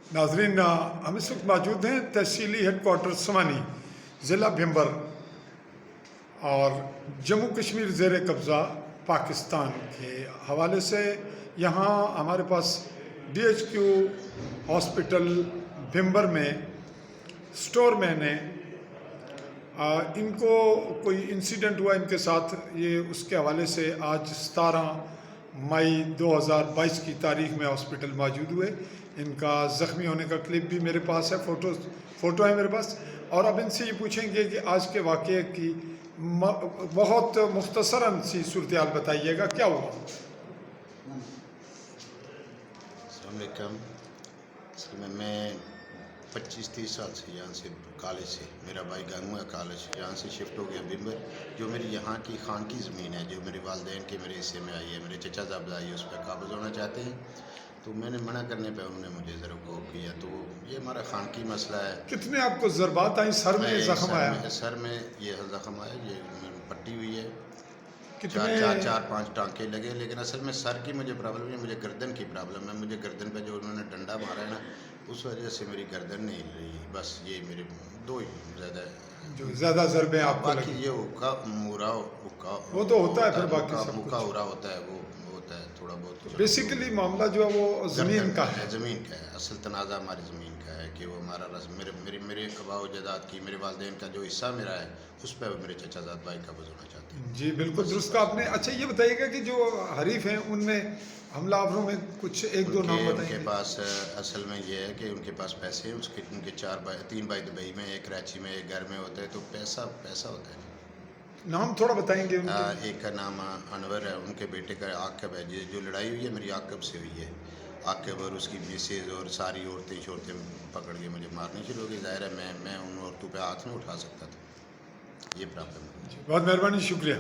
नाजरीन, हम इस वक्त मौजूद हैं तहसीली हेड क्वार्टर सवानी, ज़िला भिम्बर और जम्मू कश्मीर ज़ेर कब्ज़ा पाकिस्तान के हवाले से। यहाँ हमारे पास DHQ हॉस्पिटल भिम्बर में स्टोर मैन है। इनको कोई इंसिडेंट हुआ इनके साथ, ये उसके हवाले से आज 17 मई 2022 की तारीख में हॉस्पिटल मौजूद हुए। इनका ज़ख्मी होने का क्लिप भी मेरे पास है, फ़ोटो है मेरे पास। और अब इनसे ये पूछेंगे कि आज के वाक़े की बहुत मुख्तसरन सी सूरत हाल बताइएगा, क्या हुआ? मैं 25-30 साल से यहाँ से कॉलेज से, मेरा भाई गांगुआ कॉलेज यहाँ से शिफ्ट हो गया भिम्बर। जो मेरी यहाँ की खान की ज़मीन है, जो मेरे वालिदैन के मेरे हिस्से में आई है, मेरे चचा साहब आई है, उस पर काबज़ होना चाहते हैं। तो मैंने मना करने पे उन्होंने मुझे ज़रा गौर किया। तो ये हमारा खान की मसला है। कितने आपको ज़रबात आई? सर में ज़ख्म आया? सर में ये ज़ख्म आया, ये पट्टी हुई है, कितने? चार पांच टांके लगे। लेकिन असल में सर की मुझे प्रॉब्लम नहीं है, मुझे गर्दन की प्रॉब्लम है। मुझे गर्दन पे जो उन्होंने डंडा मारा है ना, उस वजह से मेरी गर्दन नहीं हिल रही। बस ये मेरे दो ही ज़्यादा जो ज़्यादा ज़रबे आपको बाकी लगी? ये हुक्का मुरा हुक्का वो तो होता है, फिर बाकी सब मुक्का कुछ। उरा होता है, वो होता है थोड़ा बहुत। बेसिकली मामला जो है वो ज़मीन का है। ज़मीन का है, असल तनाज़ा हमारी ज़मीन का है कि वो हमारा मेरे अबाव जदाद की, मेरे वालिदैन का जो हिस्सा मेरा है, उस पर मेरे चचा ज़ाद भाई का होना चाहते हैं। जी बिल्कुल दुरुस्त कहा आपने। अच्छा ये बताइएगा कि जो हरीफ हैं उनमें हमलावरों में कुछ एक दो नाम उनके बताइए। पास असल में ये है कि उनके पास पैसे हैं। उनके 3 भाई दुबई में, एक कराची में, एक घर में होता है। तो पैसा होता है। नाम थोड़ा बताएंगे उनके? एक का नाम अनवर है, उनके बेटे का आकिब है। जो लड़ाई हुई है मेरी आकिब से हुई है। आकिब और उसकी मिसेज और सारी औरतें शोरतें पकड़ के मुझे मारनी शुरू हो गई। ज़ाहिर है मैं उन औरतों पे हाथ नहीं उठा सकता था। ये प्रॉब्लम है। बहुत मेहरबानी, शुक्रिया।